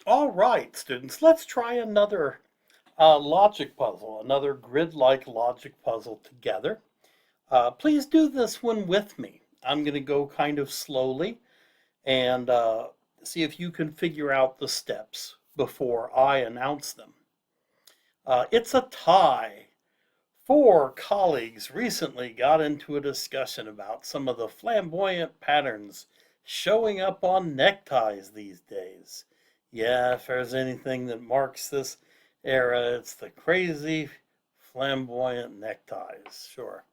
All right, students, let's try another logic puzzle, another grid-like logic puzzle together. Please do this one with me. I'm going to go kind of slowly and see if you can figure out the steps before I announce them. It's a tie. Four colleagues recently got into a discussion about some of the flamboyant patterns showing up on neckties these days. Yeah, if there's anything that marks this era, it's the crazy flamboyant neckties, sure.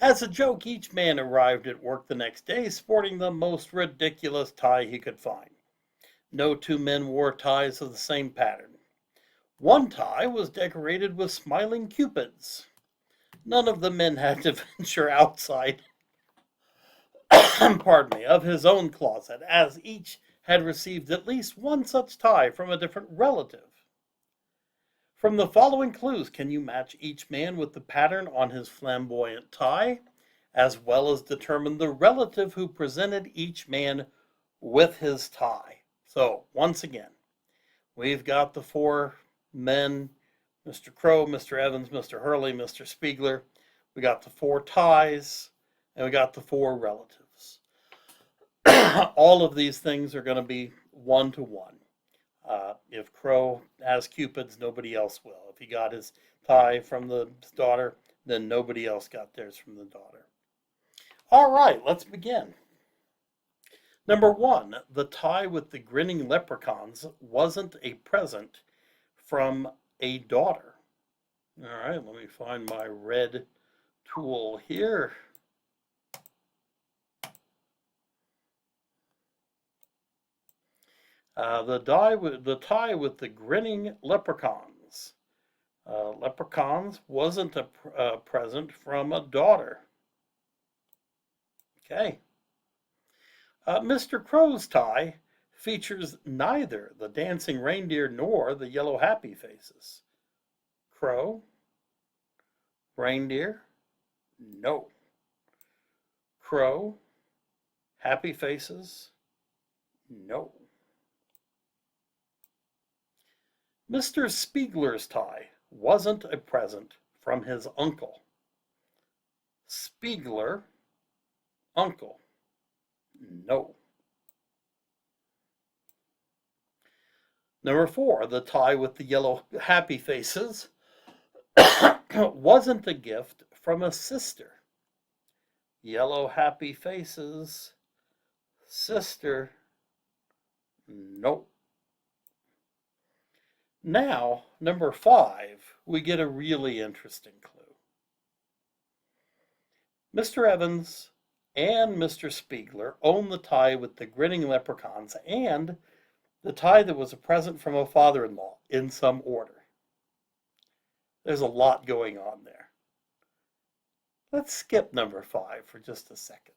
As a joke, each man arrived at work the next day sporting the most ridiculous tie he could find. No two men wore ties of the same pattern. One tie was decorated with smiling cupids. None of the men had to venture outside, pardon me, of his own closet, as each had received at least one such tie from a different relative. From the following clues, can you match each man with the pattern on his flamboyant tie, as well as determine the relative who presented each man with his tie? So, once again, we've got the four men, Mr. Crow, Mr. Evans, Mr. Hurley, Mr. Spiegler. We got the four ties, and we got the four relatives. All of these things are going to be one-to-one. If Crow has Cupids, nobody else will. If he got his tie from the daughter, then nobody else got theirs from the daughter. All right, let's begin. Number one, the tie with the grinning leprechauns wasn't a present from a daughter. All right, let me find my red tool here. The tie with the grinning leprechauns. Leprechauns wasn't a present from a daughter. Okay. Mr. Crow's tie features neither the dancing reindeer nor the yellow happy faces. Crow? Reindeer? No. Crow? Happy faces? No. Mr. Spiegler's tie wasn't a present from his uncle. Spiegler, uncle. No. Number four, the tie with the yellow happy faces wasn't a gift from a sister. Yellow happy faces, sister, nope. Now, number five, we get a really interesting clue. Mr. Evans and Mr. Spiegler own the tie with the grinning leprechauns and the tie that was a present from a father-in-law in some order. There's a lot going on there. Let's skip number five for just a second.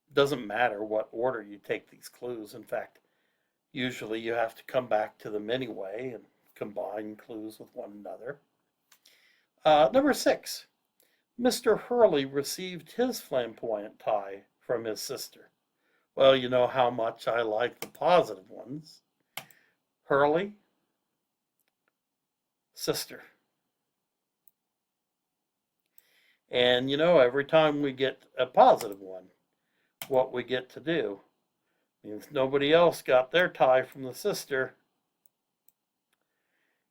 It doesn't matter what order you take these clues. In fact, usually you have to come back to them anyway and combine clues with one another. Number six, Mr. Hurley received his flamboyant tie from his sister. Well, you know how much I like the positive ones. Hurley, sister. And you know, every time we get a positive one, what we get to do means nobody else got their tie from the sister.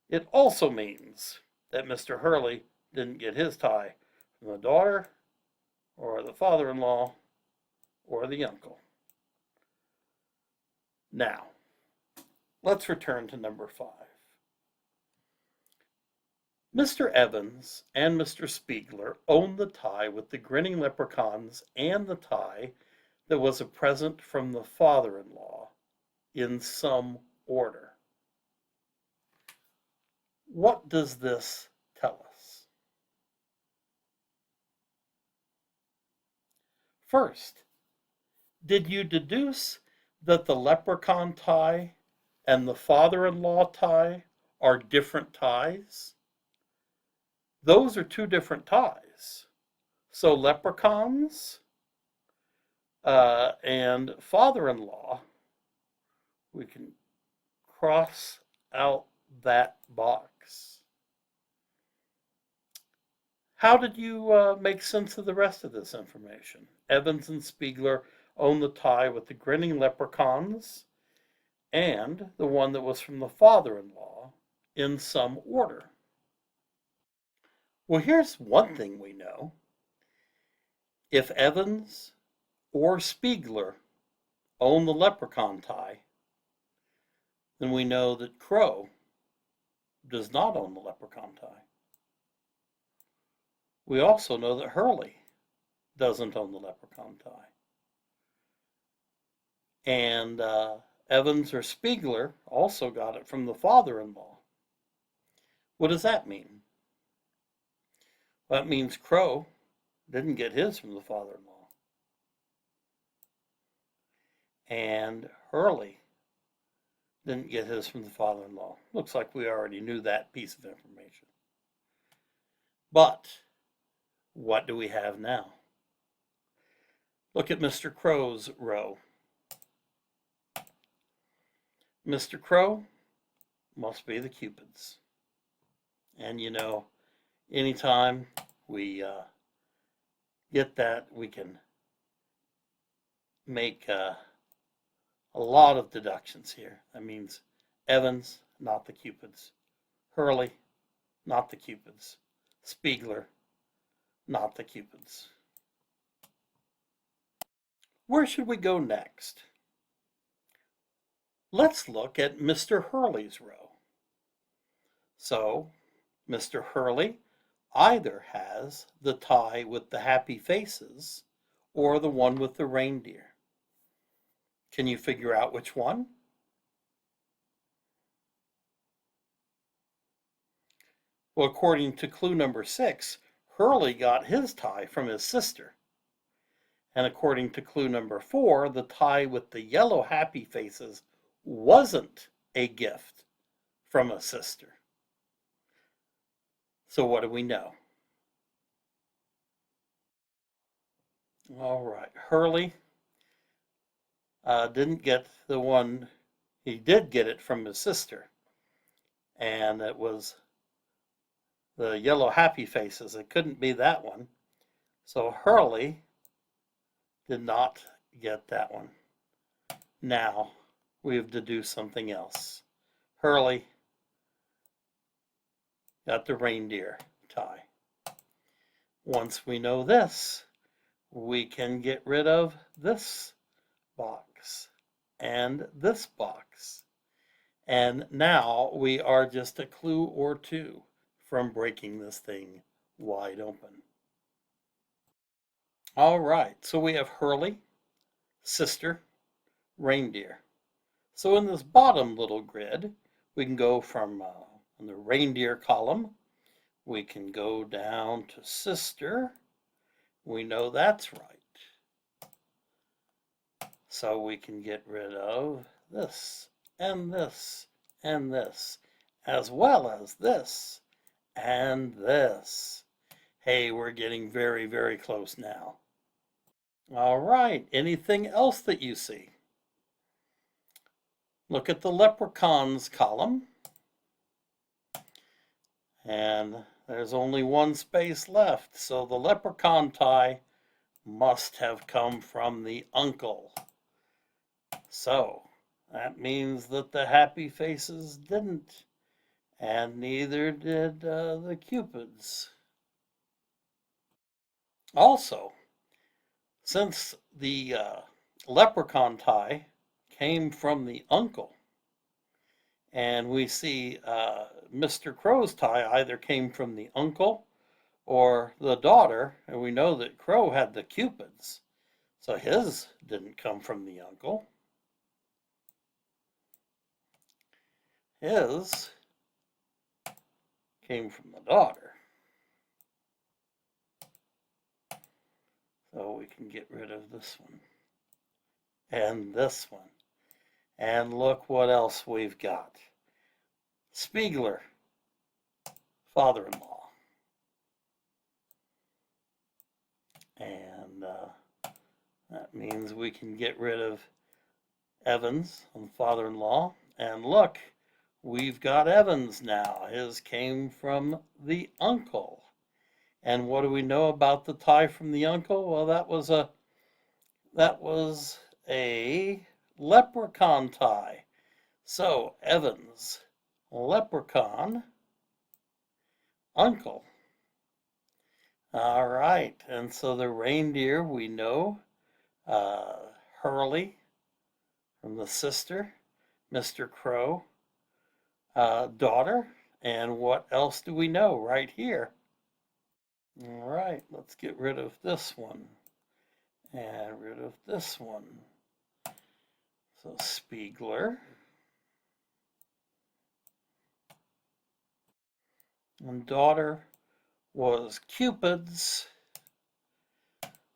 It also means that Mr. Hurley didn't get his tie from the daughter or the father-in-law or the uncle. Now, let's return to number five. Mr. Evans and Mr. Spiegler owned the tie with the grinning leprechauns and the tie that was a present from the father-in-law in some order. What does this tell us? First, did you deduce that the leprechaun tie and the father-in-law tie are different ties? Those are two different ties. So leprechauns and father-in-law, we can cross out that box. How did you make sense of the rest of this information? Evans and Spiegler own the tie with the grinning leprechauns and the one that was from the father-in-law in some order. Well, here's one thing we know. If Evans or Spiegler own the leprechaun tie, then we know that Crow does not own the leprechaun tie. We also know that Hurley doesn't own the leprechaun tie. And Evans or Spiegler also got it from the father-in-law. What does that mean? Well, that means Crow didn't get his from the father-in-law. And Hurley didn't get his from the father-in-law. Looks like we already knew that piece of information. But what do we have now? Look at Mr. Crow's row. Mr. Crow must be the Cupids. And you know, anytime we get that, we can make a lot of deductions here. That means Evans, not the Cupids. Hurley, not the Cupids. Spiegler, not the Cupids. Where should we go next? Let's look at Mr. Hurley's row. So, Mr. Hurley either has the tie with the happy faces or the one with the reindeer. Can you figure out which one? Well, according to clue number 6, Hurley got his tie from his sister. And according to clue number 4, the tie with the yellow happy faces wasn't a gift from a sister. So what do we know? All right, Hurley didn't get the one. He did get it from his sister, and it was the yellow happy faces. It couldn't be that one. So Hurley did not get that one. Now we have to do something else. Hurley got the reindeer tie. Once we know this, we can get rid of this box and this box. And now we are just a clue or two from breaking this thing wide open. All right, so we have Hurley, sister, reindeer. So in this bottom little grid, we can go from in the reindeer column, we can go down to sister. We know that's right. So we can get rid of this, and this, and this, as well as this, and this. Hey, we're getting very, very close now. All right, anything else that you see? Look at the leprechauns column. And there's only one space left, so the leprechaun tie must have come from the uncle. So that means that the happy faces didn't, and neither did the Cupids. Also, since the leprechaun tie came from the uncle, and we see Mr. Crow's tie either came from the uncle or the daughter, and we know that Crow had the Cupids, so his didn't come from the uncle. His came from the daughter. So we can get rid of this one and this one. And look what else we've got. Spiegler, father-in-law. And that means we can get rid of Evans and father-in-law. And look, we've got Evans now. His came from the uncle. And what do we know about the tie from the uncle? Well, that was a leprechaun tie. So Evans, leprechaun, uncle. All right, and so the reindeer we know, Hurley from the sister, Mr. Crow, daughter, and what else do we know right here? All right, let's get rid of this one and rid of this one. So Spiegler. And daughter was Cupid's.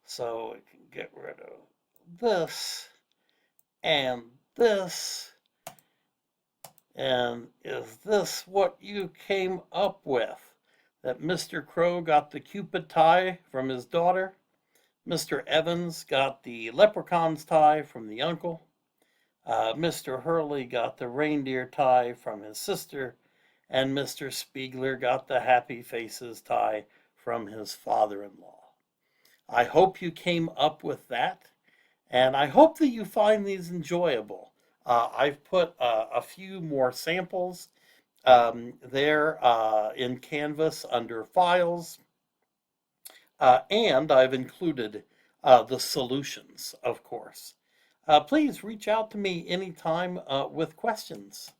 So we can get rid of this and this. And is this what you came up with? That Mr. Crow got the Cupid tie from his daughter? Mr. Evans got the leprechaun's tie from the uncle. Mr. Hurley got the reindeer tie from his sister. And Mr. Spiegler got the happy faces tie from his father-in-law. I hope you came up with that, and I hope that you find these enjoyable. I've put a few more samples there in Canvas under Files, and I've included the solutions, of course. Please reach out to me anytime with questions.